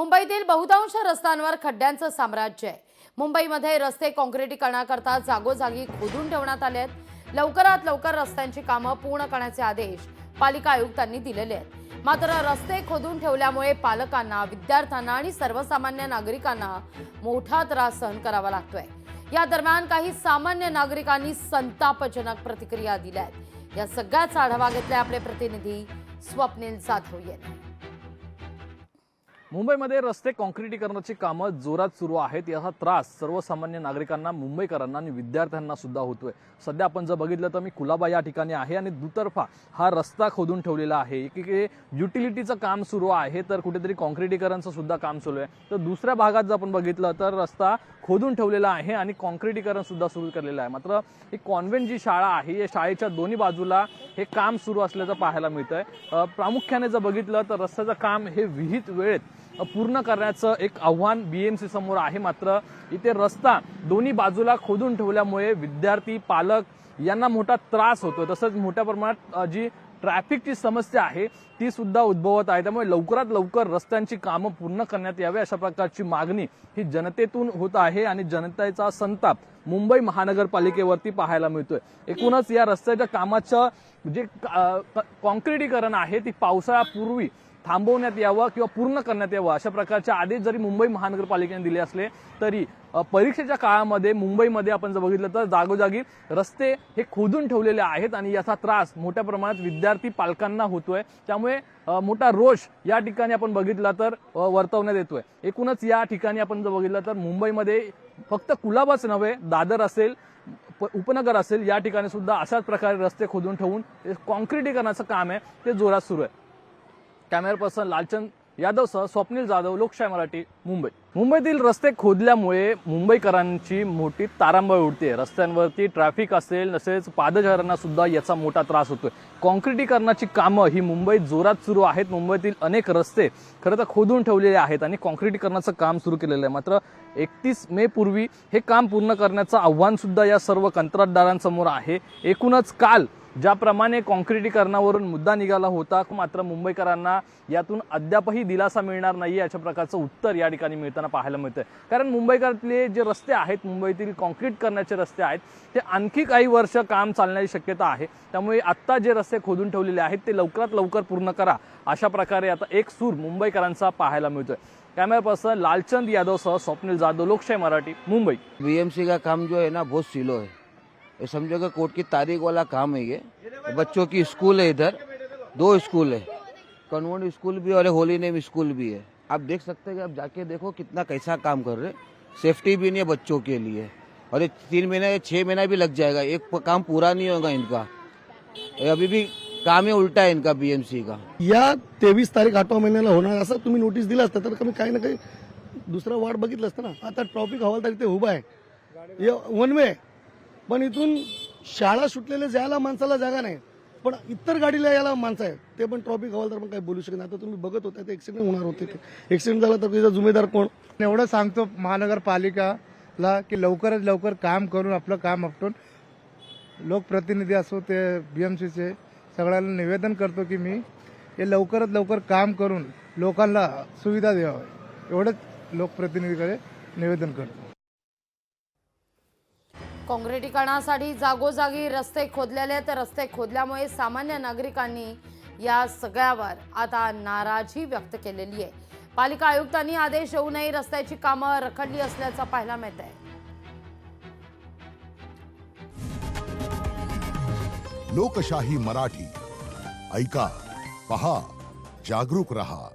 मुंबईतील बहुतांश रस्त्यांवर खड्ड्यांचं साम्राज्य आहे। मुंबईमध्ये रस्ते काँक्रिटीकरणाकरता जागोजागी खोदून ठेवण्यात आले आहेत। लवकरात लवकर रस्त्यांची कामं पूर्ण करण्याचे आदेश पालिका आयुक्तांनी दिलेले आहेत। मात्र रस्ते खोदून ठेवल्यामुळे पालकांना, विद्यार्थ्यांना आणि सर्वसामान्य नागरिकांना मोठा त्रास सहन करावा लागतोय। या दरम्यान काही सामान्य नागरिकांनी संतापजनक प्रतिक्रिया दिल्या आहेत। या सगळ्याचा आढावा घेतलाय आपले प्रतिनिधी स्वप्नील जाधव यांनी। मुंबईमध्ये रस्ते काँक्रिटीकरणाची कामं जोरात सुरू आहेत। याचा त्रास सर्वसामान्य नागरिकांना, मुंबईकरांना आणि विद्यार्थ्यांना सुद्धा होतोय। सध्या आपण जर बघितलं तर मी कुलाबा या ठिकाणी आहे आणि दुतर्फा हा रस्ता खोदून ठेवलेला आहे। एकीकडे युटिलिटीचं काम सुरू आहे तर कुठेतरी काँक्रिटीकरणचं सुद्धा काम सुरू आहे। तर दुसऱ्या भागात जर आपण बघितलं तर रस्ता खोदून ठेवलेला आहे आणि काँक्रिटीकरण सुद्धा सुरू केलेलं आहे। मात्र ही कॉन्व्हेंट जी शाळा आहे या शाळेच्या दोन्ही बाजूला हे काम सुरू असल्याचं पाहायला मिळतंय। प्रामुख्याने जर बघितलं तर रस्त्याचं काम हे विहित वेळेत पूर्ण करण्याचं एक आव्हान बीएमसी समोर आहे। मात्र इथे रस्ता दोन्ही बाजूला खोदून ठेवल्यामुळे विद्यार्थी, पालक यांना मोठा त्रास होतो। तसंच मोठ्या प्रमाणात जी ट्रॅफिकची समस्या आहे ती सुद्धा उद्भवत आहे। त्यामुळे लवकरात लवकर रस्त्यांची कामं पूर्ण करण्यात यावे अशा प्रकारची मागणी ही जनतेतून होत आहे आणि जनतेचा संताप मुंबई महानगरपालिकेवरती पाहायला मिळतोय। एकूणच या रस्त्याच्या कामाचं जे काँक्रिटीकरण आहे ती पावसाळ्यापूर्वी थांबवण्यात यावं किंवा पूर्ण करण्यात यावं अशा प्रकारचे आदेश जरी मुंबई महानगरपालिकेने दिले असले तरी परीक्षेच्या काळामध्ये मुंबईमध्ये आपण जर बघितलं तर जागोजागी रस्ते हे खोदून ठेवलेले आहेत आणि याचा त्रास मोठ्या प्रमाणात विद्यार्थी, पालकांना होतोय। त्यामुळे मोठा रोष या ठिकाणी आपण बघितला तर वर्तवण्यात येतोय। एकूणच या ठिकाणी आपण जर बघितलं तर मुंबईमध्ये फक्त कुलाबाच नव्हे, दादर असेल, उपनगर असेल, या ठिकाणी सुद्धा अशाच प्रकारे रस्ते खोदून ठेवून काँक्रिटीकरणाचं काम आहे ते जोरात सुरू आहे। कॅमेरा पर्सन लालचंद यादवसह स्वप्नील जाधव, लोकशाही मराठी, मुंबई। मुंबईतील रस्ते खोदल्यामुळे मुंबईकरांची मोठी तारांबळ उडते। रस्त्यांवरती ट्रॅफिक असेल, तसेच पादचाऱ्यांना सुद्धा याचा मोठा त्रास होतोय। काँक्रिटीकरणाची कामं ही मुंबईत जोरात सुरू आहेत। मुंबईतील अनेक रस्ते खरं तर खोदून ठेवलेले आहेत आणि काँक्रिटीकरणाचं काम सुरू केलेलं आहे। मात्र 31 मे पूर्वी हे काम पूर्ण करण्याचं आव्हान सुद्धा या सर्व कंत्राटदारांसमोर आहे। एकूणच काल ज्याप्रमाणे काँक्रिटीकरणावरून मुद्दा निघाला होता, मात्र मुंबईकरांना यातून अद्यापही दिलासा मिळणार नाही अशा प्रकारचं उत्तर या ठिकाणी मिळताना पाहायला मिळतंय। कारण मुंबईकरातले जे रस्ते आहेत, मुंबईतील काँक्रीट करण्याचे रस्ते आहेत, ते आणखी काही वर्ष काम चालण्याची शक्यता आहे। त्यामुळे आता जे रस्ते खोदून ठेवलेले आहेत ते लवकरात लवकर पूर्ण करा अशा प्रकारे आता एक सूर मुंबईकरांचा पाहायला मिळतोय। कैमरा पर्सन लालचंद यादव सह स्वप्निल जाधव, लोकशाही मराठी, मुंबई। बीएमसी का काम जो है ना बहुत स्लो है। ये समझो कि कोर्ट की तारीख वाला काम है। ये बच्चों की स्कूल है, इधर 2 स्कूल है, कन्वेंट स्कूल भी और होली नेम स्कूल भी है। आप देख सकते हैं कि आप जाके देखो कितना कैसा काम कर रहे। सेफ्टी भी नहीं है बच्चों के लिए और ये 3 महीने 6 महीना भी लग जाएगा, एक काम पूरा नहीं होगा इनका। अभी भी काम ही उल्टा है इनका बीएमसी का। या 23 तारीख 8व्या महिन्याला होणार असं तुम्ही नोटीस दिलं असतं तर कमी काही ना काही दुसरा वाट बघितलं असतं ना। आता ट्रॉफिक हवालदार इथे उभा आहे, हे वन वे, पण इथून शाळा सुटलेले जायला माणसाला जागा नाही, पण इतर गाडीला यायला माणसं आहेत, ते पण ट्रॉफिक हवालदार पण काही बोलू शकत नाही। आता तुम्ही बघत होता ते ऍक्सिडेंट होणार होते, ऍक्सिडेंट झाला तर त्याचा जिम्मेदार कोण? एवढं सांगतो महानगरपालिकाला की लवकरात लवकर काम करून आपलं काम आपटून, लोकप्रतिनिधी असो ते बीएमसीचे, सगळ्यांना निवेदन करतो की मी हे लवकरात लवकर काम करून लोकांना सुविधा द्यावी, एवढंच लोकप्रतिनिधीकडे निवेदन करतो। काँक्रिटीकरणासाठी जागोजागी रस्ते खोदलेले, तर रस्ते खोदल्यामुळे सामान्य नागरिकांनी या सगळ्यावर आता नाराजी व्यक्त केलेली आहे। पालिका आयुक्तांनी आदेश देऊनही रस्त्याची कामं रखडली असल्याचं पाहायला मिळत आहे। लोकशाही मराठी, ऐका, पहा, जागरूक रहा।